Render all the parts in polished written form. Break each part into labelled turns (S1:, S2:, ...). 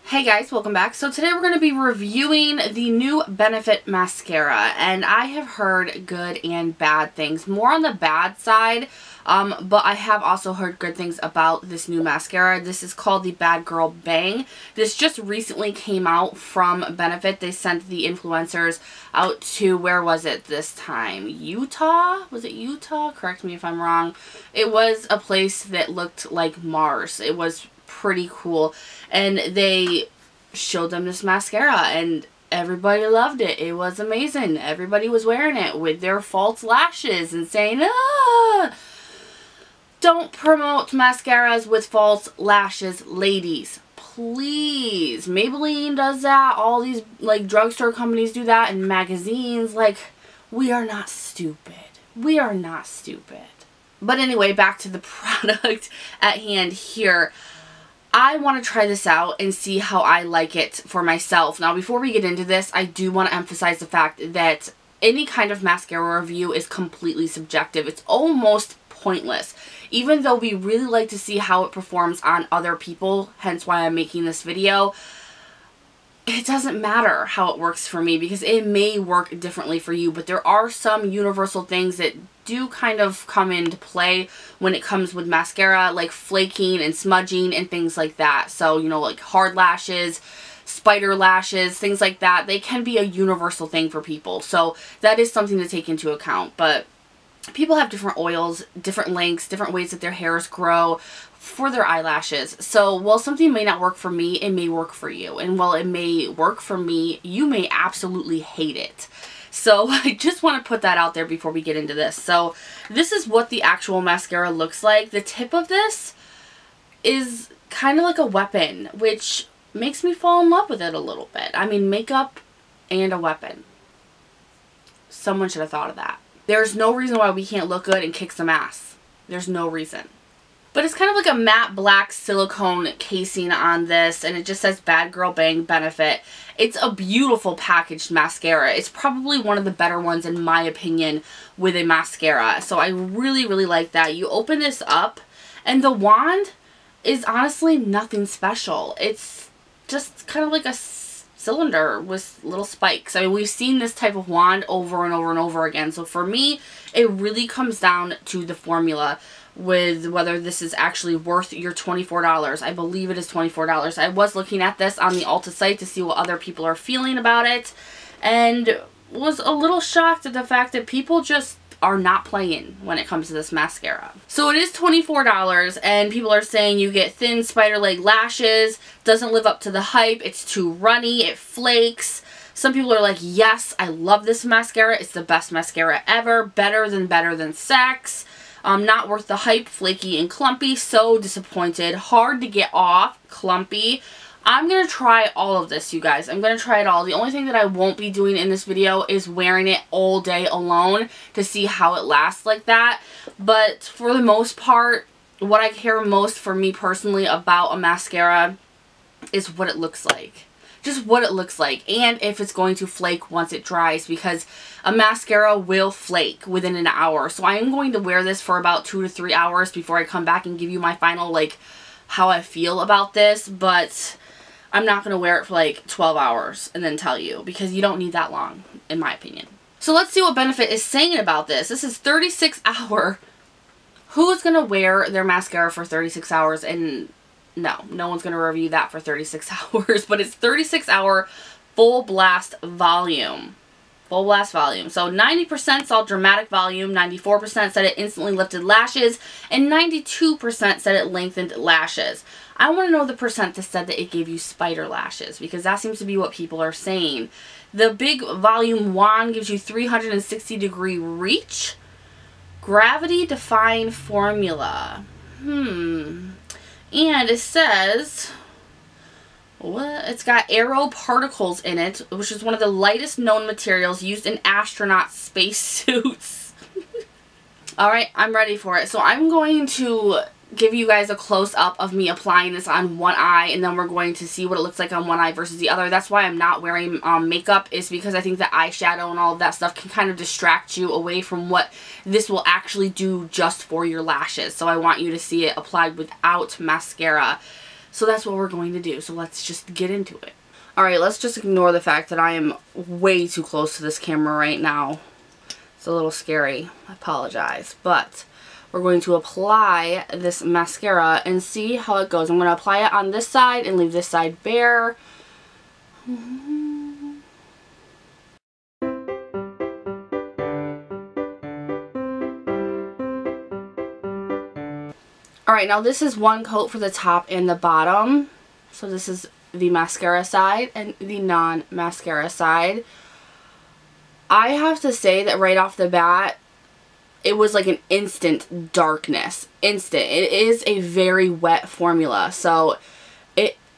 S1: Hey guys, welcome back. So today we're going to be reviewing the new Benefit mascara, and I have heard good and bad things. More on the bad side, but I have also heard good things about this new mascara. This is called the Bad Girl Bang. This just recently came out from Benefit. They sent the influencers out to, where was it this time? Utah? Was it Utah? Correct me if I'm wrong. It was a place that looked like Mars. It was pretty cool, and they showed them this mascara and everybody loved it. It was amazing. Everybody was wearing it with their false lashes and saying, don't promote mascaras with false lashes, ladies, please. Maybelline does that. All these like drugstore companies do that, and magazines. Like, we are not stupid. We are not stupid. But anyway, back to the product at hand here. I want to try this out and see how I like it for myself. Now, before we get into this, I do want to emphasize the fact that any kind of mascara review is completely subjective. It's almost pointless. Even though we really like to see how it performs on other people, hence why I'm making this video, it doesn't matter how it works for me because it may work differently for you. But there are some universal things that do kind of come into play when it comes with mascara, like flaking and smudging and things like that. So, you know, like hard lashes, spider lashes, things like that. They can be a universal thing for people. So that is something to take into account. But people have different oils, different lengths, different ways that their hairs grow for their eyelashes. So while something may not work for me, it may work for you. And while it may work for me, you may absolutely hate it. So I just want to put that out there before we get into this. So this is what the actual mascara looks like. The tip of this is kind of like a weapon, which makes me fall in love with it a little bit. I mean, makeup and a weapon. Someone should have thought of that. There's no reason why we can't look good and kick some ass. There's no reason. But it's kind of like a matte black silicone casing on this, and it just says Bad Girl Bang Benefit. It's a beautiful packaged mascara. It's probably one of the better ones in my opinion with a mascara. So I really, really like that. You open this up and the wand is honestly nothing special. It's just kind of like a cylinder with little spikes. I mean, we've seen this type of wand over and over and over again. So for me, it really comes down to the formula with whether this is actually worth your $24. I believe it is $24. I was looking at this on the Ulta site to see what other people are feeling about it, and was a little shocked at the fact that people just are not playing when it comes to this mascara. So it is $24, and people are saying you get thin spider leg lashes, doesn't live up to the hype, it's too runny, it flakes. Some people are like, yes, I love this mascara, it's the best mascara ever, better than sex. Not worth the hype, flaky and clumpy, so disappointed, hard to get off, clumpy. I'm going to try all of this, you guys. I'm going to try it all. The only thing that I won't be doing in this video is wearing it all day alone to see how it lasts like that. But for the most part, what I care most for me personally about a mascara is what it looks like. Just what it looks like, and if it's going to flake once it dries, because a mascara will flake within an hour. So I am going to wear this for about 2 to 3 hours before I come back and give you my final, like, how I feel about this. But I'm not going to wear it for like 12 hours and then tell you, because you don't need that long, in my opinion. So let's see what Benefit is saying about this. This is 36 hour. Who is going to wear their mascara for 36 hours? And no one's going to review that for 36 hours, but it's 36 hour full blast volume. Full blast volume. So 90% saw dramatic volume, 94% said it instantly lifted lashes, and 92% said it lengthened lashes. I want to know the percent that said that it gave you spider lashes, because that seems to be what people are saying. The big volume wand gives you 360-degree reach. Gravity defying formula. And it says, what? It's got aero particles in it, which is one of the lightest known materials used in astronaut spacesuits. Alright, I'm ready for it. So I'm going to give you guys a close-up of me applying this on one eye, and then we're going to see what it looks like on one eye versus the other. That's why I'm not wearing makeup, is because I think the eyeshadow and all of that stuff can kind of distract you away from what this will actually do just for your lashes. So I want you to see it applied without mascara. So that's what we're going to do. So let's just get into it. Alright, let's just ignore the fact that I am way too close to this camera right now. It's a little scary. I apologize. But we're going to apply this mascara and see how it goes. I'm going to apply it on this side and leave this side bare. Alright, now this is one coat for the top and the bottom. So this is the mascara side and the non-mascara side. I have to say that right off the bat, it was like an instant darkness. Instant. It is a very wet formula. So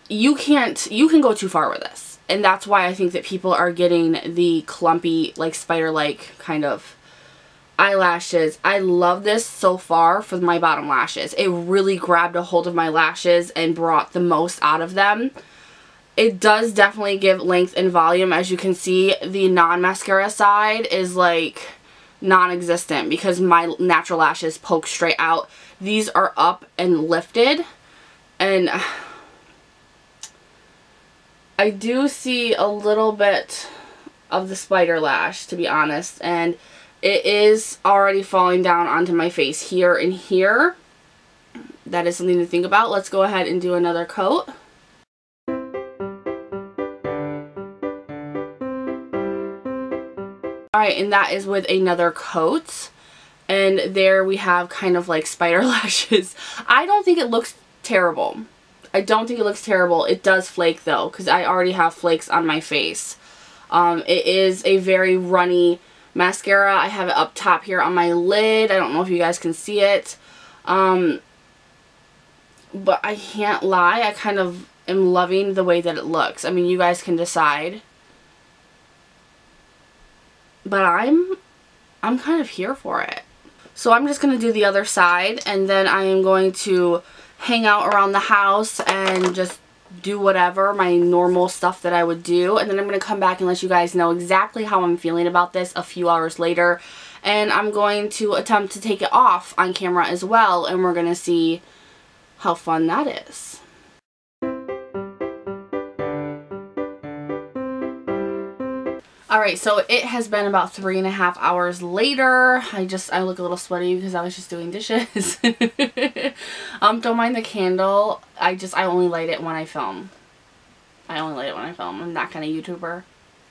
S1: you can go too far with this. And that's why I think that people are getting the clumpy, like spider-like kind of eyelashes. I love this so far for my bottom lashes. It really grabbed a hold of my lashes and brought the most out of them. It does definitely give length and volume. As you can see, the non-mascara side is like non-existent because my natural lashes poke straight out. These are up and lifted, and I do see a little bit of the spider lash, to be honest, and it is already falling down onto my face here and here. That is something to think about. Let's go ahead and do another coat. Alright, and that is with another coat. And there we have kind of like spider lashes. I don't think it looks terrible. I don't think it looks terrible. It does flake though, because I already have flakes on my face. It is a very runny mascara. I have it up top here on my lid. I don't know if you guys can see it. But I can't lie, I kind of am loving the way that it looks. I mean, you guys can decide. But I'm kind of here for it. So I'm just going to do the other side, and then I am going to hang out around the house and just do whatever, my normal stuff that I would do. And then I'm going to come back and let you guys know exactly how I'm feeling about this a few hours later. And I'm going to attempt to take it off on camera as well, and we're going to see how fun that is. Alright, so it has been about 3.5 hours later. I look a little sweaty because I was just doing dishes. Don't mind the candle. I only light it when I film. I'm that kind of YouTuber.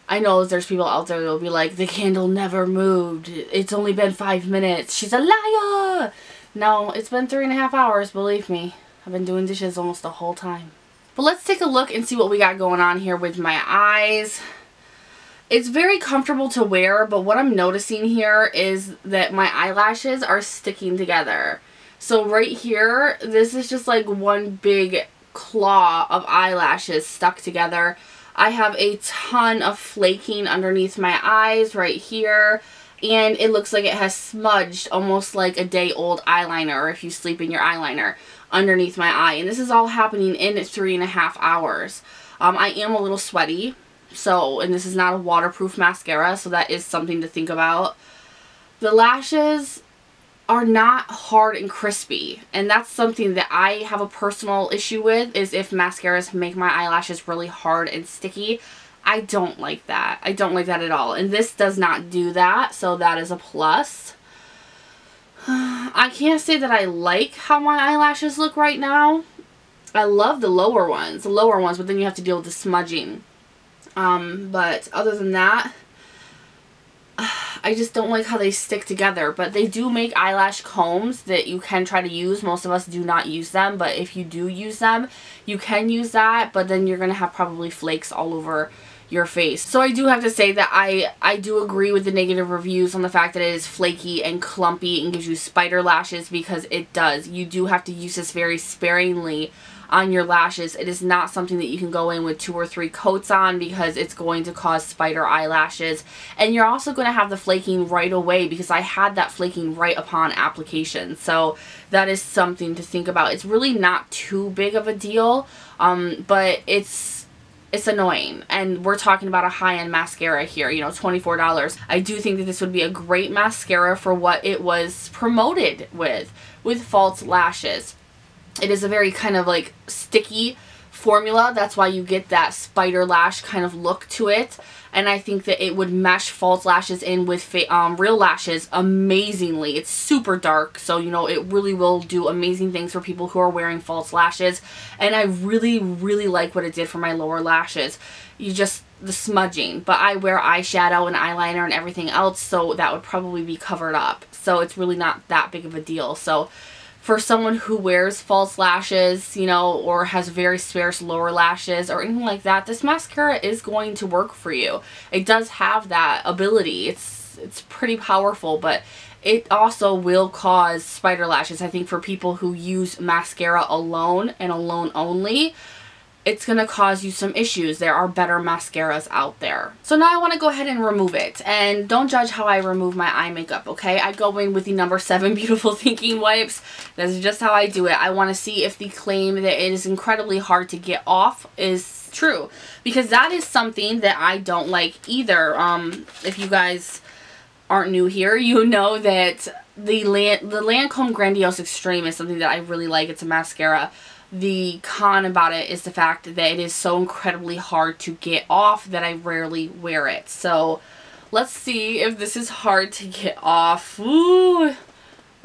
S1: I know there's people out there that will be like, the candle never moved. It's only been 5 minutes. She's a liar! No, it's been 3.5 hours, believe me. I've been doing dishes almost the whole time. But let's take a look and see what we got going on here with my eyes. It's very comfortable to wear, but what I'm noticing here is that my eyelashes are sticking together. So right here, this is just like one big claw of eyelashes stuck together. I have a ton of flaking underneath my eyes right here, and it looks like it has smudged almost like a day-old eyeliner, or if you sleep in your eyeliner, underneath my eye. And this is all happening in 3.5 hours. I am a little sweaty. So, and this is not a waterproof mascara, so that is something to think about. The lashes are not hard and crispy, and that's something that I have a personal issue with, is if mascaras make my eyelashes really hard and sticky. I don't like that. I don't like that at all, and this does not do that, so that is a plus. I can't say that I like how my eyelashes look right now. I love the lower ones, but then you have to deal with the smudging. But other than that, I just don't like how they stick together. But they do make eyelash combs that you can try to use. Most of us do not use them, but if you do use them, you can use that, but then you're going to have probably flakes all over your face. So I do have to say that I do agree with the negative reviews on the fact that it is flaky and clumpy and gives you spider lashes, because it does. You do have to use this very sparingly on your lashes. It is not something that you can go in with 2 or 3 coats on, because it's going to cause spider eyelashes. And you're also going to have the flaking right away, because I had that flaking right upon application. So that is something to think about. It's really not too big of a deal, but it's annoying, and we're talking about a high-end mascara here, you know, $24. I do think that this would be a great mascara for what it was promoted with false lashes. It is a very kind of like sticky formula. That's why you get that spider lash kind of look to it. And I think that it would mesh false lashes in with real lashes amazingly. It's super dark, so you know, it really will do amazing things for people who are wearing false lashes. And I really, really like what it did for my lower lashes. The smudging, but I wear eyeshadow and eyeliner and everything else, so that would probably be covered up. So it's really not that big of a deal. So for someone who wears false lashes, you know, or has very sparse lower lashes or anything like that, this mascara is going to work for you. It does have that ability. It's pretty powerful, but it also will cause spider lashes. I think for people who use mascara alone and alone only, it's going to cause you some issues. There are better mascaras out there. So now I want to go ahead and remove it. And don't judge how I remove my eye makeup, okay? I go in with the number 7 Beautiful Thinking wipes. That's just how I do it. I want to see if the claim that it is incredibly hard to get off is true. Because that is something that I don't like either. If you guys aren't new here, you know that the Lancome Grandiose Extreme is something that I really like. It's a mascara. The con about it is the fact that it is so incredibly hard to get off that I rarely wear it. So let's see if this is hard to get off. Ooh.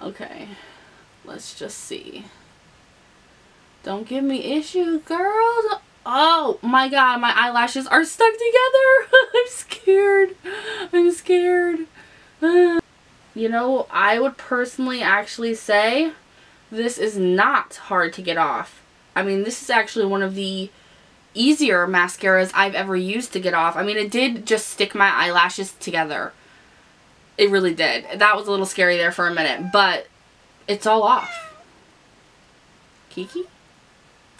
S1: Okay, let's just see. Don't give me issues, girl. Oh my god, my eyelashes are stuck together. I'm scared. I'm scared. You know, I would personally actually say this is not hard to get off. I mean, this is actually one of the easier mascaras I've ever used to get off. I mean, it did just stick my eyelashes together. It really did. That was a little scary there for a minute, but it's all off. Kiki?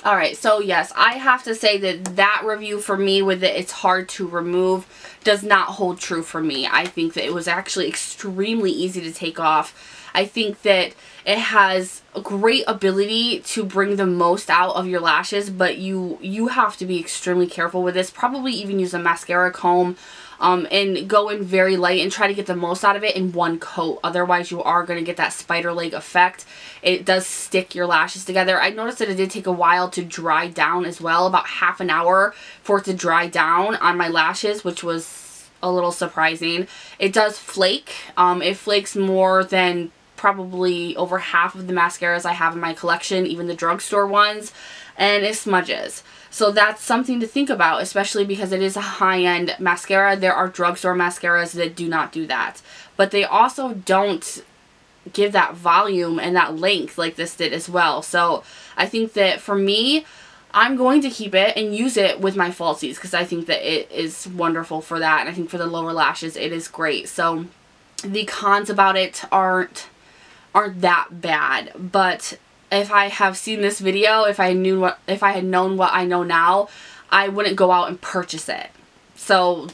S1: Alright, so yes, I have to say that that review for me with it's hard to remove does not hold true for me. I think that it was actually extremely easy to take off. I think that it has a great ability to bring the most out of your lashes, but you have to be extremely careful with this. Probably even use a mascara comb and go in very light and try to get the most out of it in one coat. Otherwise, you are going to get that spider leg effect. It does stick your lashes together. I noticed that it did take a while to dry down as well, about half an hour for it to dry down on my lashes, which was a little surprising. It does flake. It flakes more than probably over half of the mascaras I have in my collection, even the drugstore ones, and it smudges. So that's something to think about, especially because it is a high-end mascara. There are drugstore mascaras that do not do that, but they also don't give that volume and that length like this did as well. So I think that for me, I'm going to keep it and use it with my falsies because I think that it is wonderful for that, and I think for the lower lashes it is great. So the cons about it aren't that bad, but if I have seen this video, if I had known what I know now, I wouldn't go out and purchase it. So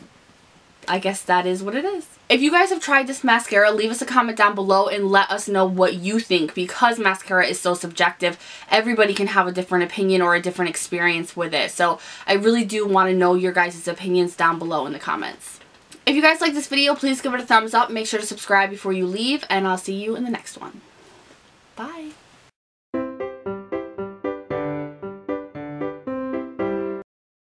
S1: I guess that is what it is. If you guys have tried this mascara, leave us a comment down below and let us know what you think, because mascara is so subjective. Everybody can have a different opinion or a different experience with it. So I really do want to know your guys' opinions down below in the comments. If you guys like this video, please give it a thumbs up. Make sure to subscribe before you leave, and I'll see you in the next one. Bye.